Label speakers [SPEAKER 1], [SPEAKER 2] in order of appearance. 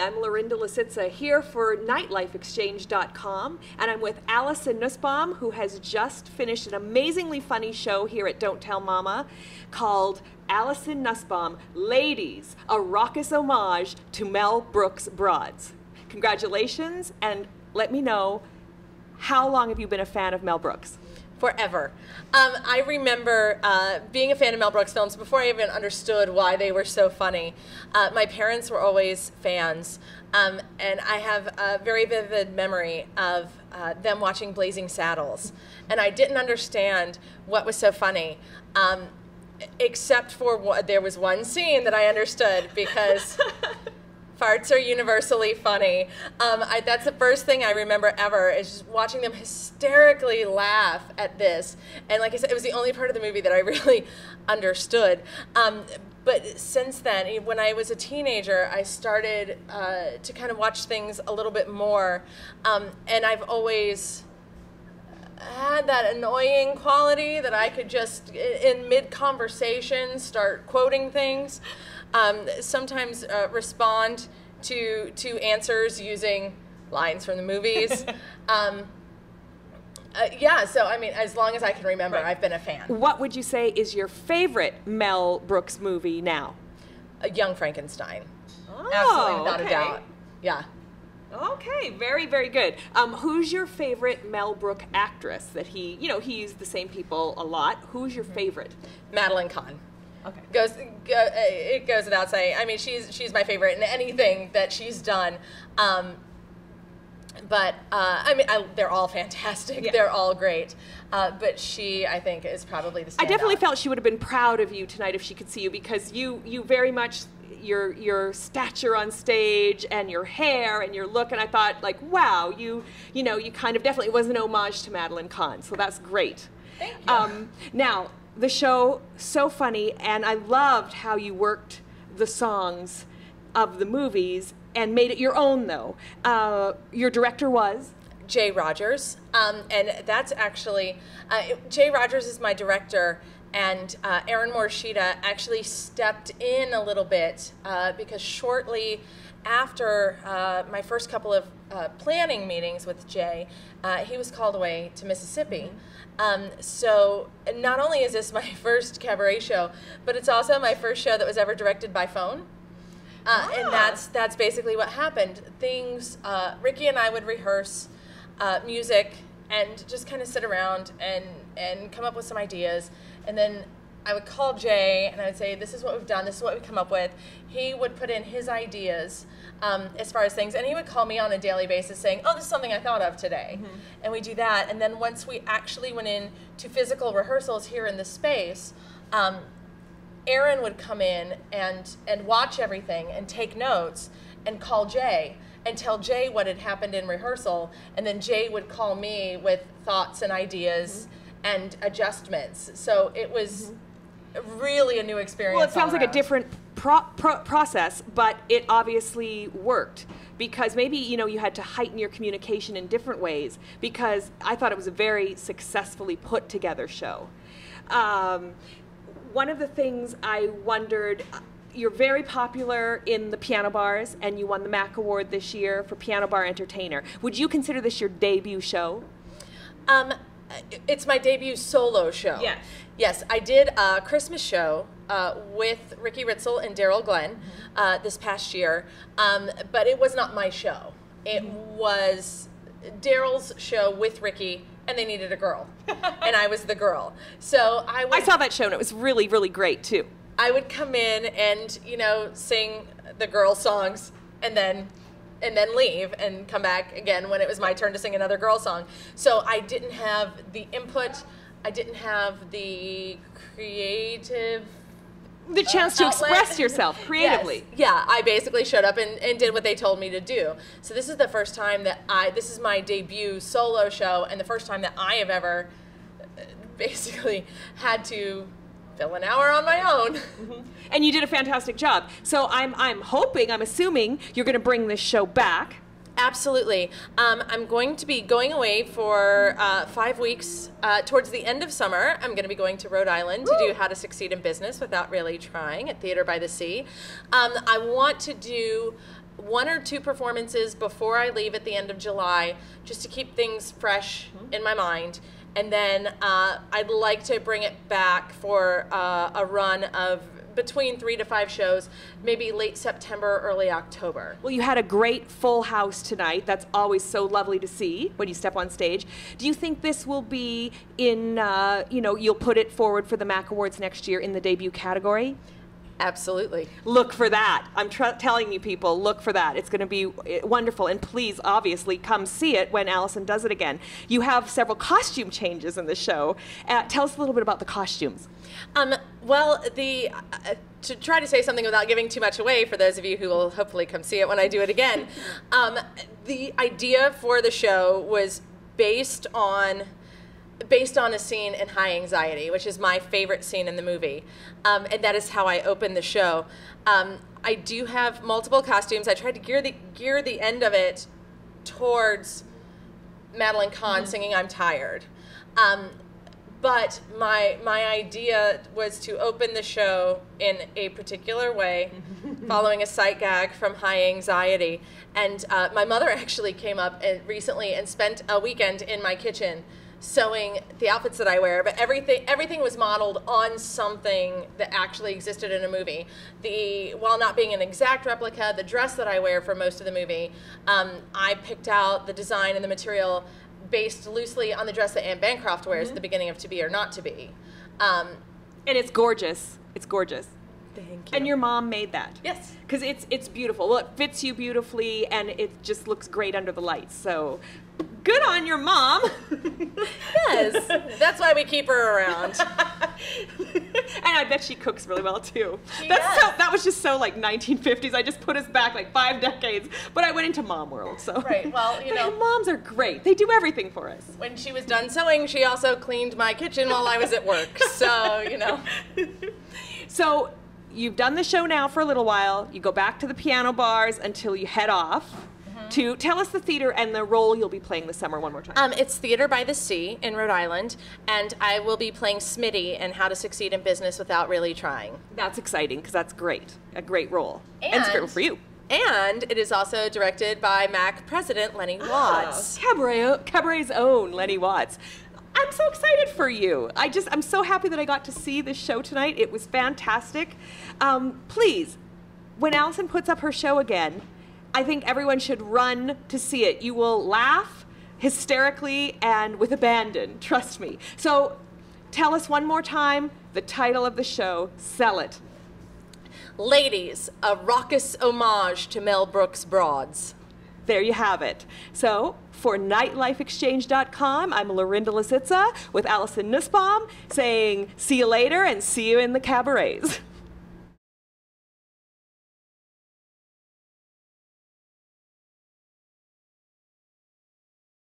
[SPEAKER 1] I'm Lorinda Lositza here for NightlifeExchange.com, and I'm with Alison Nusbaum, who has just finished an amazingly funny show here at Don't Tell Mama called Alison Nusbaum, Ladies, a Raucus Homage to Mel Brooks Broads. Congratulations, and let me know, how long have you been a fan of Mel Brooks?
[SPEAKER 2] Forever. I remember being a fan of Mel Brooks films before I even understood why they were so funny. My parents were always fans, and I have a very vivid memory of them watching Blazing Saddles. And I didn't understand what was so funny, except for there was one scene that I understood, because farts are universally funny. That's the first thing I remember ever, is just watching them hysterically laugh at this. And like I said, it was the only part of the movie that I really understood. But since then, when I was a teenager, I started to kind of watch things a little bit more. And I've always had that annoying quality that I could just, in mid-conversation, start quoting things. Sometimes respond to answers using lines from the movies. Yeah, so I mean, as long as I can remember, right, I've been a fan.
[SPEAKER 1] What would you say is your favorite Mel Brooks movie now?
[SPEAKER 2] Young Frankenstein.
[SPEAKER 1] Oh,
[SPEAKER 2] absolutely, without a doubt. Yeah.
[SPEAKER 1] Okay, very, very good. Who's your favorite Mel Brooks actress that he, you know, he used the same people a lot. Who's your favorite?
[SPEAKER 2] Madeline Kahn.
[SPEAKER 1] Okay.
[SPEAKER 2] It goes without saying. I mean, she's my favorite in anything that she's done. But I mean, they're all fantastic. Yeah. They're all great. But she, I think, is probably the standout.
[SPEAKER 1] I definitely felt she would have been proud of you tonight if she could see you, because you very much, your stature on stage and your hair and your look, and I thought, like, wow, you know, you kind of definitely was an homage to Madeline Kahn, so that's great.
[SPEAKER 2] Thank you.
[SPEAKER 1] Now, the show, so funny, and I loved how you worked the songs of the movies and made it your own, though. Your director was?
[SPEAKER 2] Jay Rogers, and that's actually, Jay Rogers is my director, and Aaron Morishita actually stepped in a little bit because shortly after my first couple of planning meetings with Jay, he was called away to Mississippi. So not only is this my first cabaret show, but it's also my first show that was ever directed by phone. And that's basically what happened. Things, Ricky and I would rehearse music and just kind of sit around and come up with some ideas. And then I would call Jay and I would say, this is what we've done, this is what we've come up with. He would put in his ideas as far as things, and he would call me on a daily basis saying, oh, this is something I thought of today. Mm-hmm. And we do that, and then once we actually went in to physical rehearsals here in the space, Aaron would come in and watch everything and take notes and call Jay and tell Jay what had happened in rehearsal, and then Jay would call me with thoughts and ideas and adjustments. So it was really a new experience.
[SPEAKER 1] Well, it sounds like a different process, but it obviously worked, because maybe, you know, you had to heighten your communication in different ways, because I thought it was a very successfully put together show. One of the things I wondered, you're very popular in the piano bars, and you won the MAC Award this year for Piano Bar Entertainer. Would you consider this your debut show?
[SPEAKER 2] It's my debut solo show.
[SPEAKER 1] Yes.
[SPEAKER 2] Yes, I did a Christmas show with Ricky Ritzel and Daryl Glenn this past year, but it was not my show. It was Daryl's show with Ricky, and they needed a girl, and I was the girl. So I
[SPEAKER 1] saw that show, and it was really, really great, too.
[SPEAKER 2] I would come in and, you know, sing the girl songs, and then leave and come back again when it was my turn to sing another girl song. So I didn't have the input, I didn't have the creative
[SPEAKER 1] the chance to express yourself creatively.
[SPEAKER 2] Yes. Yeah, I basically showed up and did what they told me to do. So this is the first time that this is my debut solo show, and the first time that I have ever basically had to fill an hour on my own.
[SPEAKER 1] Mm-hmm. And you did a fantastic job. So I'm assuming you're going to bring this show back.
[SPEAKER 2] Absolutely. I'm going to be going away for 5 weeks. Towards the end of summer, I'm going to be going to Rhode Island to do How to Succeed in Business Without Really Trying at Theater by the Sea. I want to do 1 or 2 performances before I leave at the end of July, just to keep things fresh in my mind. And then I'd like to bring it back for a run of between 3 to 5 shows, maybe late September, early October.
[SPEAKER 1] Well, you had a great full house tonight. That's always so lovely to see when you step on stage. Do you think this will be in, you'll put it forward for the MAC Awards next year in the debut category?
[SPEAKER 2] Absolutely.
[SPEAKER 1] Look for that. I'm telling you people, look for that. It's going to be wonderful. And please, obviously, come see it when Alison does it again. You have several costume changes in the show. Tell us a little bit about the costumes.
[SPEAKER 2] Well, to try to say something without giving too much away for those of you who will hopefully come see it when I do it again, the idea for the show was based on a scene in High Anxiety, which is my favorite scene in the movie, and that is how I open the show. I do have multiple costumes. I tried to gear the end of it towards Madeline Kahn singing "I'm Tired," but my idea was to open the show in a particular way, following a sight gag from High Anxiety. And my mother actually came up recently and spent a weekend in my kitchen sewing the outfits that I wear, but everything was modeled on something that actually existed in a movie. While not being an exact replica, the dress that I wear for most of the movie, I picked out the design and the material based loosely on the dress that Anne Bancroft wears at the beginning of To Be or Not to Be.
[SPEAKER 1] And it's gorgeous. It's gorgeous.
[SPEAKER 2] Thank you.
[SPEAKER 1] And your mom made that.
[SPEAKER 2] Yes.
[SPEAKER 1] Because it's beautiful. Well, it fits you beautifully, and it just looks great under the lights. So good on your mom.
[SPEAKER 2] Yes. That's why we keep her around.
[SPEAKER 1] And I bet she cooks really well, too.
[SPEAKER 2] She does.
[SPEAKER 1] That was just so, like, 1950s. I just put us back, like, 5 decades. But I went into mom world, so.
[SPEAKER 2] Right. Well,
[SPEAKER 1] moms are great. They do everything for us.
[SPEAKER 2] When she was done sewing, she also cleaned my kitchen while I was at work. So,
[SPEAKER 1] So you've done the show now for a little while. You go back to the piano bars until you head off. To tell us the theater and the role you'll be playing this summer one more time.
[SPEAKER 2] It's Theater by the Sea in Rhode Island, and I will be playing Smitty in How to Succeed in Business Without Really Trying.
[SPEAKER 1] That's exciting, because that's great. A great role. And it's great for you.
[SPEAKER 2] And it is also directed by MAC President Lenny Watts.
[SPEAKER 1] Cabaret's own Lenny Watts. I'm so excited for you. I'm so happy that I got to see this show tonight. It was fantastic. Please, when Alison puts up her show again, I think everyone should run to see it. You will laugh hysterically and with abandon, trust me. So tell us one more time the title of the show. Sell it.
[SPEAKER 2] Ladies, a Raucus Homage to Mel Brooks Broads.
[SPEAKER 1] There you have it. So for nightlifeexchange.com, I'm Lorinda Lositza with Alison Nusbaum saying see you later and see you in the cabarets.